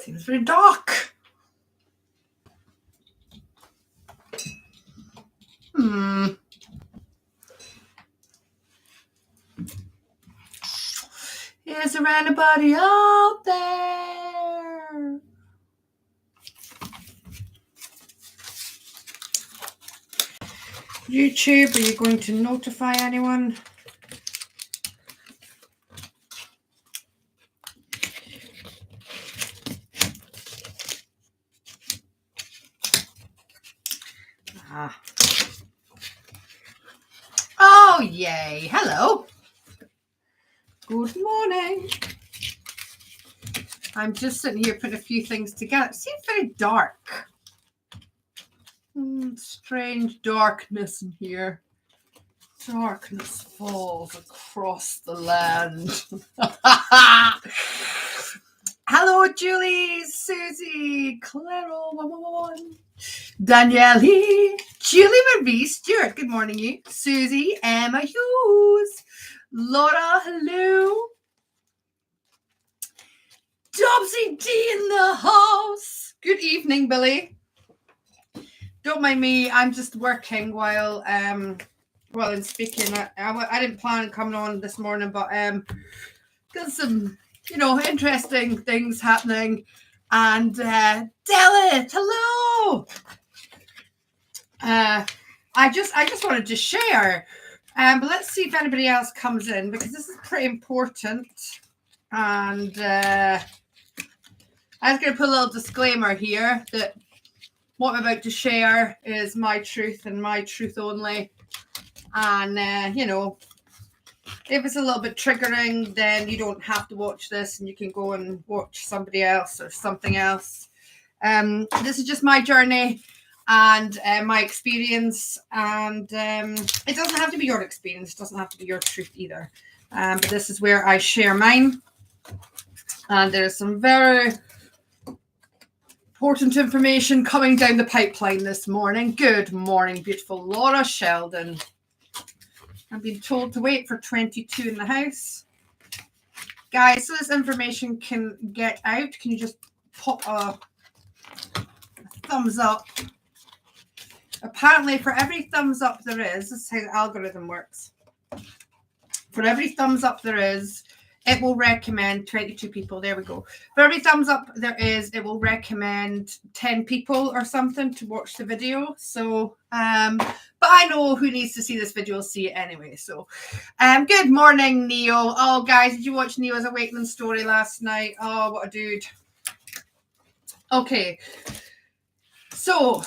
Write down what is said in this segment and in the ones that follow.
Seems very dark. Is there anybody out there? YouTube, are you going to notify anyone? Oh, yay. Hello. Good morning. I'm just sitting here putting a few things together. It seems very dark. Strange darkness in here. Darkness falls across the land. Hello, Julie, Susie, Claro, 111, Danielle, Julie Marie Stewart. Good morning, you. Susie, Emma Hughes, Laura, hello. Dobsy D in the house. Good evening, Billy. Don't mind me. I'm just working while in speaking. I didn't plan on coming on this morning, but got some interesting things happening. And Delit, hello. I just wanted to share. But let's see if anybody else comes in, because this is pretty important. And I was going to put a little disclaimer here that what I'm about to share is my truth and my truth only. And, if it's a little bit triggering, then you don't have to watch this and you can go and watch somebody else or something else. This is just my journey and my experience. And it doesn't have to be your experience. It doesn't have to be your truth either. But this is where I share mine. And there's some very important information coming down the pipeline this morning. Good morning, beautiful Laura Sheldon. I've been told to wait for 22 in the house. Guys, so this information can get out. Can you just pop a thumbs up? Apparently, for every thumbs up there is, this is how the algorithm works. For every thumbs up there is, it will recommend 22 people. There we go. For every thumbs up there is, it will recommend 10 people or something to watch the video. So, but I know who needs to see this video will see it anyway. So, good morning, Neo. Oh, guys, did you watch Neo's awakening story last night? Oh, what a dude. Okay. So,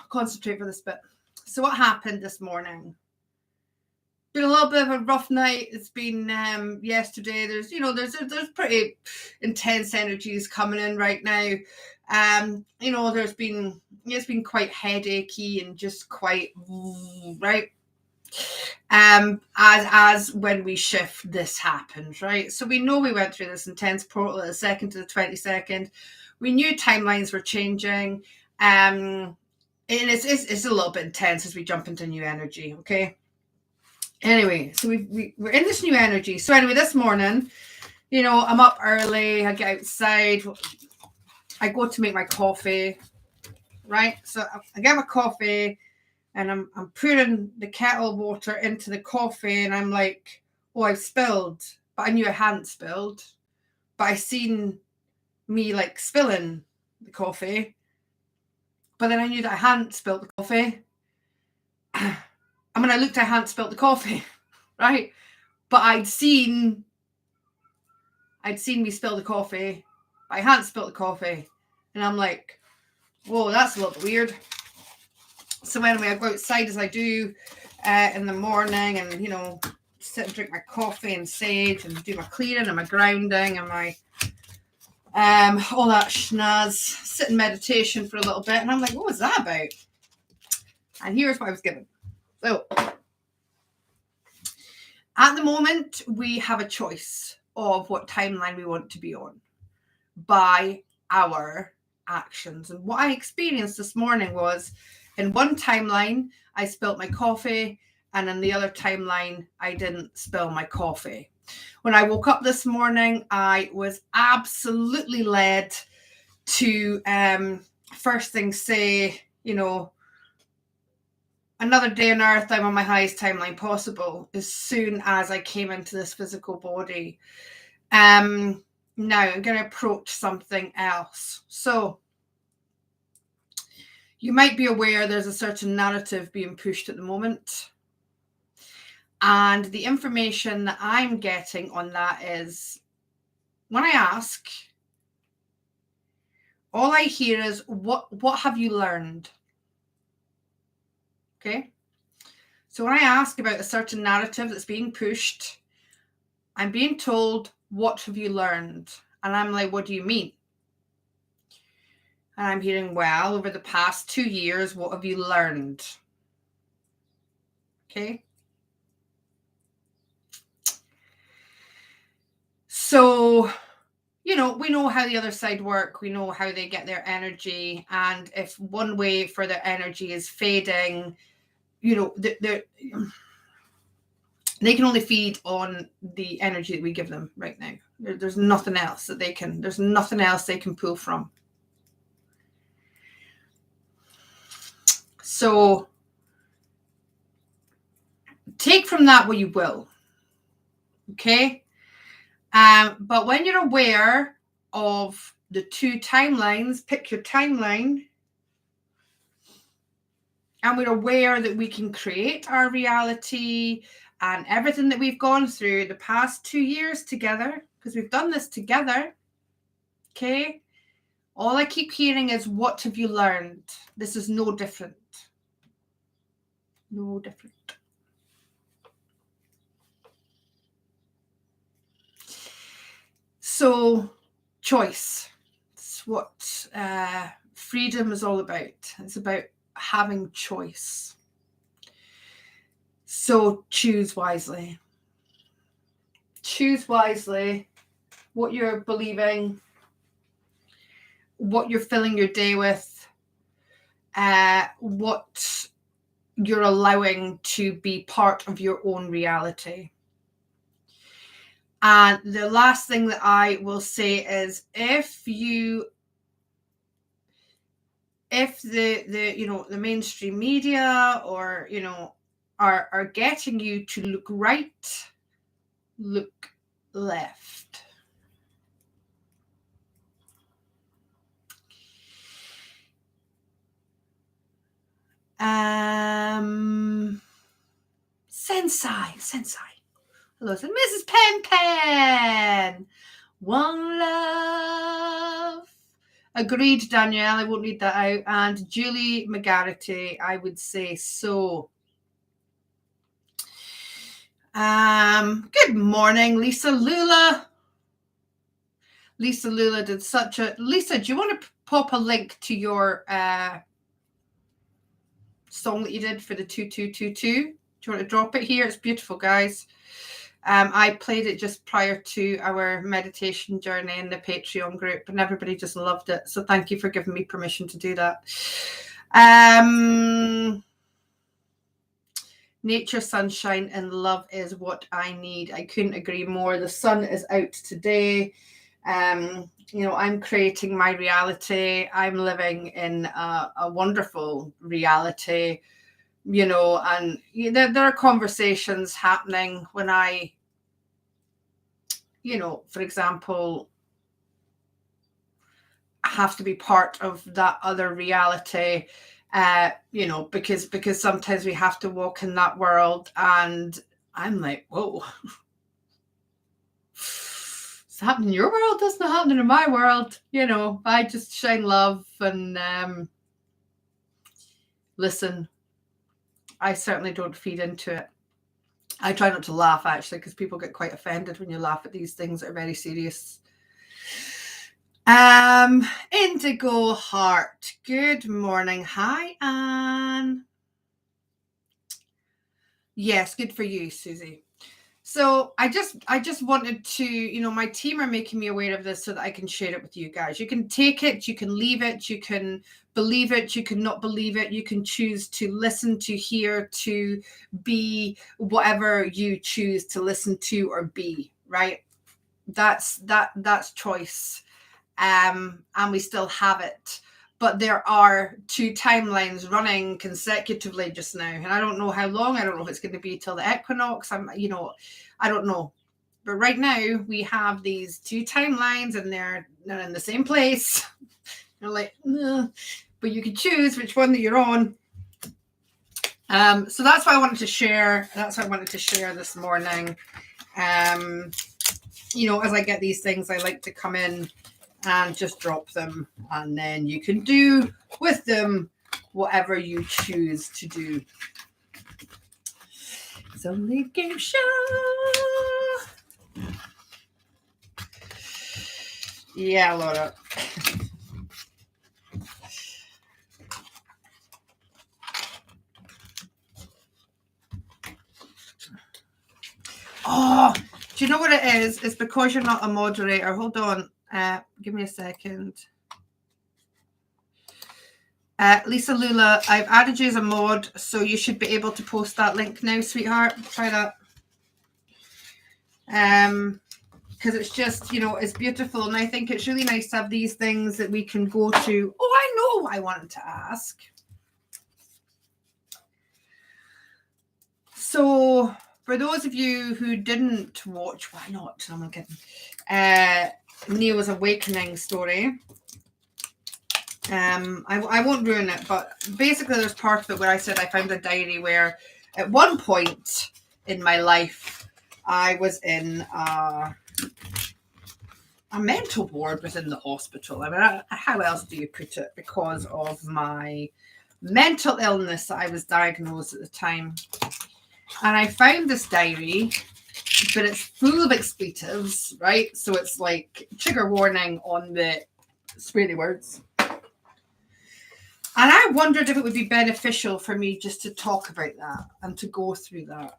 concentrate for this bit. So, what happened this morning? Been a little bit of a rough night. It's been yesterday. There's pretty intense energies coming in right now. It's been quite headachy and just quite right. As when we shift, this happens, right? So we know we went through this intense portal at the 2nd to the 22nd. We knew timelines were changing. And it's a little bit intense as we jump into new energy. Okay. Anyway, so we're in this new energy. So anyway, this morning, I'm up early. I get outside. I go to make my coffee, right? So I get my coffee, and I'm putting the kettle water into the coffee, and I'm like, oh, I've spilled. But I knew I hadn't spilled. But I seen me like spilling the coffee. But then I knew that I hadn't spilled the coffee. I looked, I hadn't spilled the coffee, right? But I'd seen me spill the coffee. But I hadn't spilled the coffee. And I'm like, whoa, that's a little bit weird. So anyway, I go outside as I do in the morning and, sit and drink my coffee and sage and do my clearing and my grounding and my all that schnaz. Sit in meditation for a little bit. And I'm like, what was that about? And here's what I was given. So, at the moment, we have a choice of what timeline we want to be on by our actions. And what I experienced this morning was, in one timeline, I spilled my coffee, and in the other timeline, I didn't spill my coffee. When I woke up this morning, I was absolutely led to first thing say, another day on earth, I'm on my highest timeline possible as soon as I came into this physical body. Now I'm going to approach something else. So you might be aware there's a certain narrative being pushed at the moment. And the information that I'm getting on that is, when I ask, all I hear is, what have you learned? Okay. So when I ask about a certain narrative that's being pushed, I'm being told, what have you learned? And I'm like, what do you mean? And I'm hearing, well, over the past 2 years, what have you learned? Okay. So, we know how the other side work. We know how they get their energy. And if one way for their energy is fading, they can only feed on the energy that we give them right now. There's nothing else that there's nothing else they can pull from. So take from that what you will. Okay. But when you're aware of the two timelines, pick your timeline, and we're aware that we can create our reality and everything that we've gone through the past 2 years together, because we've done this together. Okay. All I keep hearing is, what have you learned? This is no different. No different. So, choice. It's what freedom is all about. It's about having choice. So, choose wisely. Choose wisely what you're believing, what you're filling your day with, what you're allowing to be part of your own reality. And the last thing that I will say is, if the mainstream media or are getting you to look right, look left. Sensei. Hello, Mrs. Pen Pen. One love. Agreed, Danielle. I won't read that out. And Julie McGarity, I would say so. Good morning, Lisa Lula. Lisa Lula did such a... Lisa, do you want to pop a link to your song that you did for the 2222? Do you want to drop it here? It's beautiful, guys. I played it just prior to our meditation journey in the Patreon group, and everybody just loved it. So thank you for giving me permission to do that. Nature, sunshine, and love is what I need. I couldn't agree more. The sun is out today. I'm creating my reality. I'm living in a wonderful reality. And there are conversations happening when I, for example, have to be part of that other reality, because sometimes we have to walk in that world, and I'm like, whoa, it's happening in your world, that's not happening in my world. I just shine love and listen. I certainly don't feed into it. I try not to laugh, actually, because people get quite offended when you laugh at these things that are very serious. Indigo Heart. Good morning. Hi, Anne. Yes, good for you, Susie. So I just wanted to, my team are making me aware of this so that I can share it with you guys. You can take it, you can leave it, you can believe it, you can not believe it, you can choose to listen, to hear, to be whatever you choose to listen to or be, right? That's choice. And we still have it. But there are two timelines running consecutively just now, and I don't know how long. I don't know if it's going to be till the equinox. I don't know. But right now we have these two timelines, and they're in the same place. You're like, ugh. But you can choose which one that you're on. So that's what I wanted to share. That's what I wanted to share this morning. As I get these things, I like to come in and just drop them, and then you can do with them whatever you choose to do. It's only a game show. Yeah, Laura. Oh, do you know what it is? It's because you're not a moderator. Hold on. Give me a second. Lisa Lula, I've added you as a mod, so you should be able to post that link now, sweetheart. Try that. Because it's just, it's beautiful, and I think it's really nice to have these things that we can go to. Oh, I know what I wanted to ask. So, for those of you who didn't watch, why not? I'm not kidding. Neo's Awakening story. I won't ruin it, but basically there's part of it where I said I found a diary where at one point in my life I was in a mental ward within the hospital. I mean, how else do you put it? Because of my mental illness that I was diagnosed at the time. And I found this diary, but it's full of expletives, right? So it's like trigger warning on the sweary words. And I wondered if it would be beneficial for me just to talk about that and to go through that.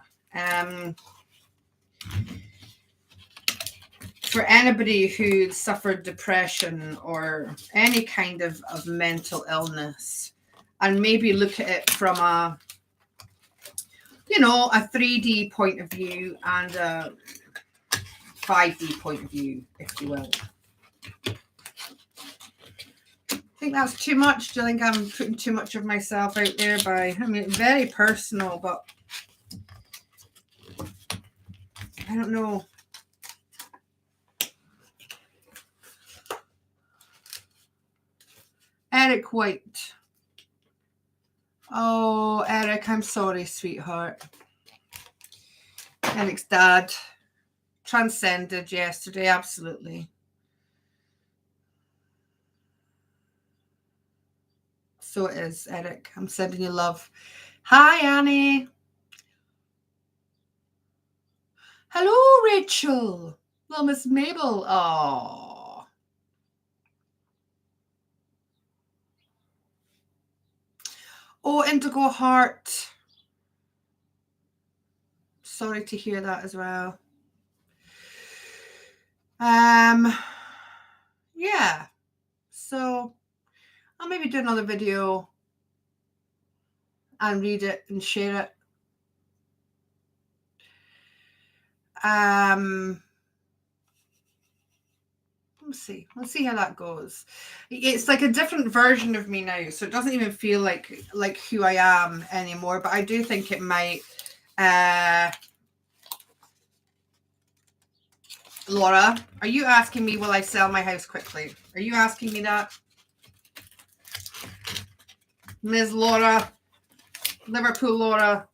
For anybody who suffered depression or any kind of mental illness, and maybe look at it from a 3D point of view and a 5D point of view, if you will. Think that's too much? Do you think I'm putting too much of myself out there very personal, but I don't know. Eric White. Oh, Eric, I'm sorry, sweetheart. Eric's dad transcended yesterday, absolutely. So it is, Eric. I'm sending you love. Hi, Annie. Hello, Rachel. Little Miss Mabel. Oh. Oh, Indigo Heart. Sorry to hear that as well. Yeah. So I'll maybe do another video and read it and share it. Let's see how that goes. It's like a different version of me now, so it doesn't even feel like who I am anymore, but I do think it might. Laura, are you asking me, will I sell my house quickly? Are you asking me that? Ms. Laura, Liverpool Laura,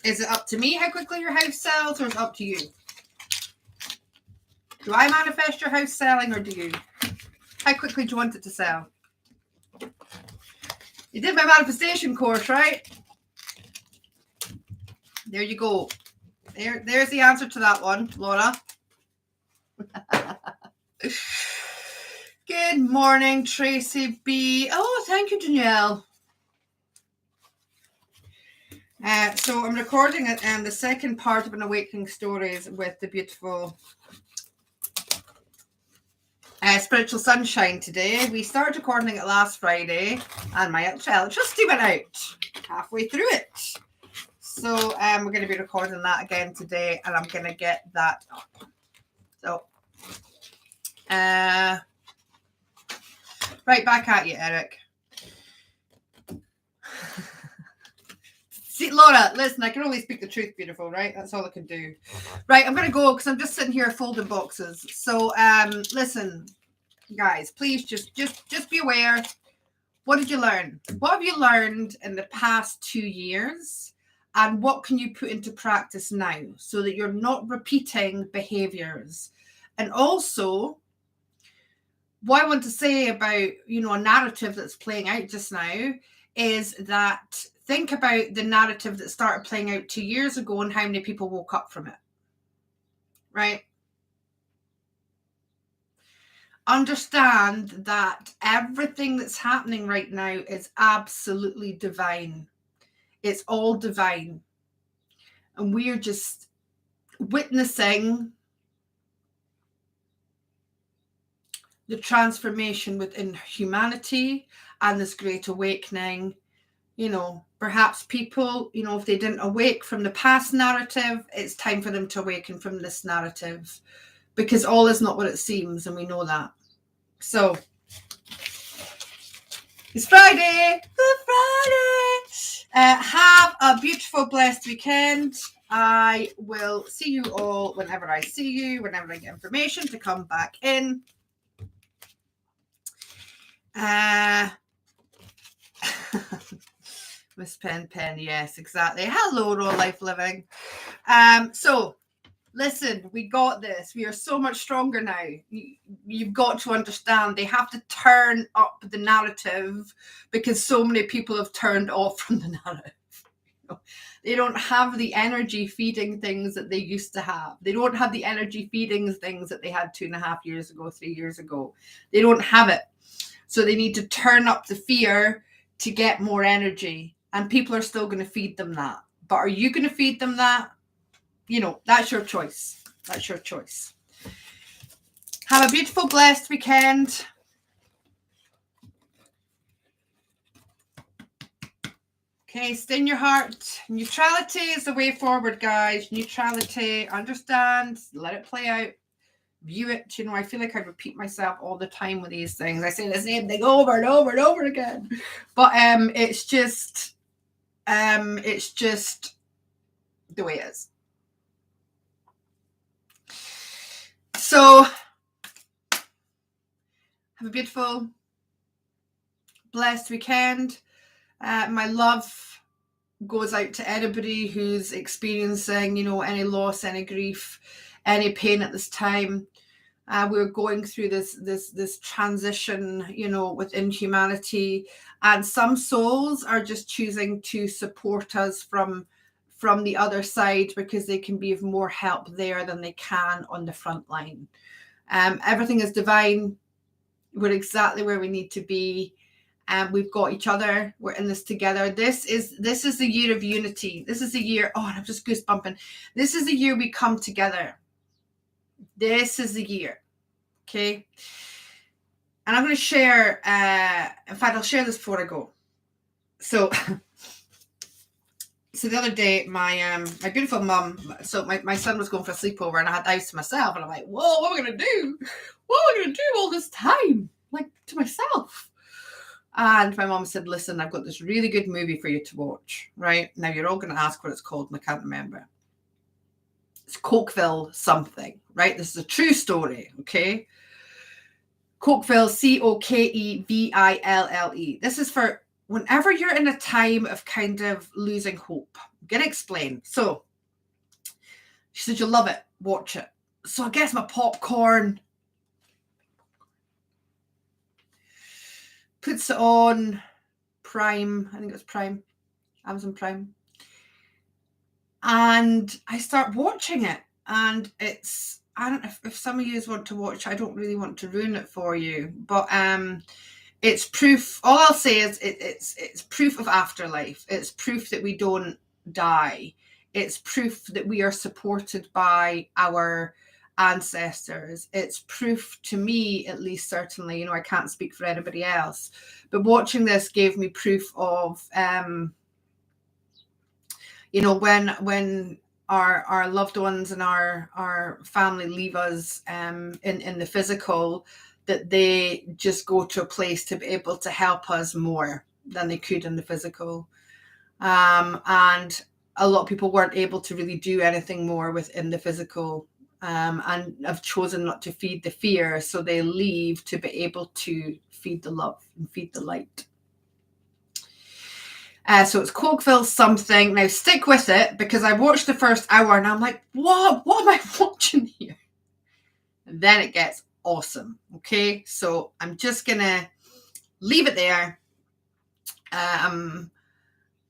is it up to me how quickly your house sells, or is it up to you? Do I manifest your house selling, or do you? How quickly do you want it to sell? You did my manifestation course, right? There you go. There's the answer to that one, Laura. Good morning, Tracy B. Oh, thank you, Danielle. So I'm recording it, the second part of an Awakening Stories with the beautiful Spiritual Sunshine today. We started recording it last Friday, and my electricity went out halfway through it. So we're going to be recording that again today, and I'm going to get that up. So, right back at you, Eric. See, Laura, listen, I can only speak the truth, beautiful, right? That's all I can do. Right, I'm going to go because I'm just sitting here folding boxes. So, listen, guys, please just be aware. What did you learn? What have you learned in the past 2 years? And what can you put into practice now so that you're not repeating behaviors? And also, what I want to say about, a narrative that's playing out just now is that think about the narrative that started playing out 2 years ago and how many people woke up from it, right? Understand that everything that's happening right now is absolutely divine. It's all divine. And we are just witnessing the transformation within humanity and this great awakening. Perhaps people, if they didn't awake from the past narrative, it's time for them to awaken from this narrative, because all is not what it seems, and we know that. So, it's Friday. Have a beautiful, blessed weekend. I will see you all whenever I see you, whenever I get information to come back in. Miss Pen, yes, exactly. Hello, Raw Life Living. So, listen, we got this. We are so much stronger now. You've got to understand they have to turn up the narrative because so many people have turned off from the narrative. They don't have the energy feeding things that they used to have. They don't have the energy feeding things that they had 2.5 years ago, 3 years ago. They don't have it. So they need to turn up the fear to get more energy. And people are still going to feed them that. But are you going to feed them that? That's your choice. That's your choice. Have a beautiful, blessed weekend. Okay, stay in your heart. Neutrality is the way forward, guys. Neutrality. Understand. Let it play out. View it. I feel like I repeat myself all the time with these things. I say the same thing over and over and over again. But it's just the way it is. So have a beautiful, blessed weekend. My love goes out to anybody who's experiencing, any loss, any grief, any pain at this time. We're going through this transition, within humanity, and some souls are just choosing to support us from the other side because they can be of more help there than they can on the front line. Everything is divine. We're exactly where we need to be. We've got each other. We're in this together. This is the year of unity. This is the year. Oh, and I'm just goosebumping. This is the year we come together. This is the year. Okay. And I'm going to share. In fact, I'll share this before I go. So the other day, my beautiful mum. So my son was going for a sleepover, and I had the house to myself, and I'm like, whoa, what am I going to do? What am I going to do all this time, like, to myself? And my mom said, listen, I've got this really good movie for you to watch. Right now, you're all going to ask what it's called, and I can't remember. It's Cokeville something, right? This is a true story, okay? Cokeville, Cokeville. This is for whenever you're in a time of kind of losing hope. I'm going to explain. So she said, you'll love it. Watch it. So I guess my popcorn. Puts it on Prime. I think it was Prime. Amazon Prime. And I start watching it. And it's, I don't know if some of you want to watch, I don't really want to ruin it for you. But it's proof. All I'll say is it's proof of afterlife. It's proof that we don't die. It's proof that we are supported by our ancestors. It's proof, to me at least, certainly, you know, I can't speak for anybody else, but watching this gave me proof of, you know, when our loved ones and our family leave us in the physical, that they just go to a place to be able to help us more than they could in the physical. And a lot of people weren't able to really do anything more within the physical, and have chosen not to feed the fear, so they leave to be able to feed the love and feed the light. So it's Cokeville something. Now stick with it, because I watched the first hour and I'm like, what am I watching here? And then it gets awesome. Okay, so I'm just gonna leave it there.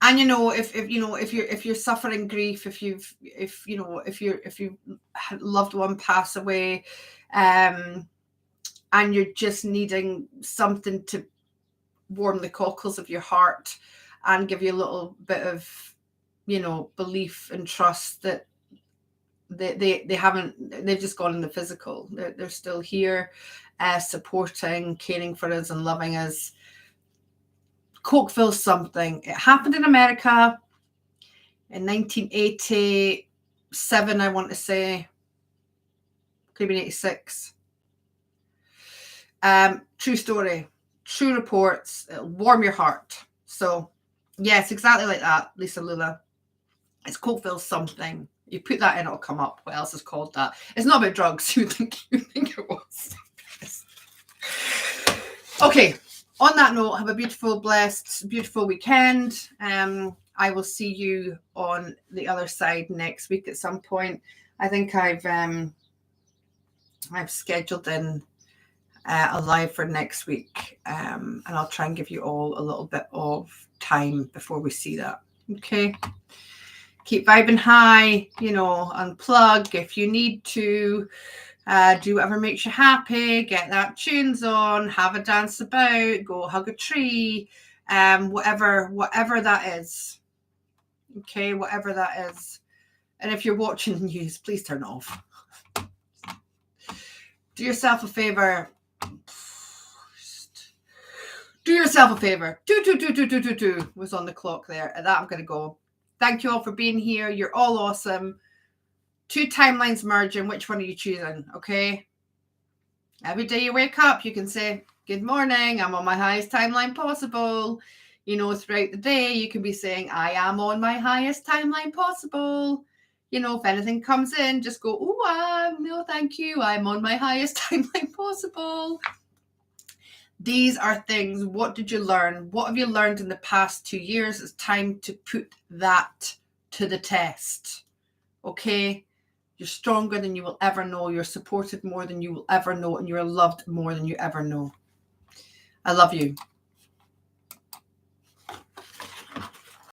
And you know, if you're suffering grief, if your loved one pass away, and you're just needing something to warm the cockles of your heart and give you a little bit of, you know, belief and trust that they've just gone in the physical. They're still here, supporting, caring for us and loving us. Cokeville something. It happened in America in 1987, I want to say. Could have been 86. True story. True reports. It'll warm your heart. So, yes, exactly like that, Lisa Lula. It's Cokeville something. You put that in, it'll come up. What else is called that? It's not about drugs. You think it was. Okay. On that note, have a beautiful, blessed, beautiful weekend. I will see you on the other side next week at some point. I think I've scheduled in a live for next week, and I'll try and give you all a little bit of time before we see that. Okay. Keep vibing high, you know, unplug if you need to. Do whatever makes you happy. Get that tunes on. Have a dance about. Go hug a tree. Whatever that is. Okay, whatever that is. And if you're watching the news, please turn it off. Do yourself a favor. Do yourself a favor. Do was on the clock there. At that, I'm going to go. Thank you all for being here. You're all awesome. 2 timelines merging. Which one are you choosing? Okay. Every day you wake up, you can say, good morning. I'm on my highest timeline possible. You know, throughout the day, you can be saying, I am on my highest timeline possible. You know, if anything comes in, just go, oh, no, thank you. I'm on my highest timeline possible. These are things. What did you learn? What have you learned in the past 2 years? It's time to put that to the test. Okay? You're stronger than you will ever know. You're supported more than you will ever know. And you're loved more than you ever know. I love you.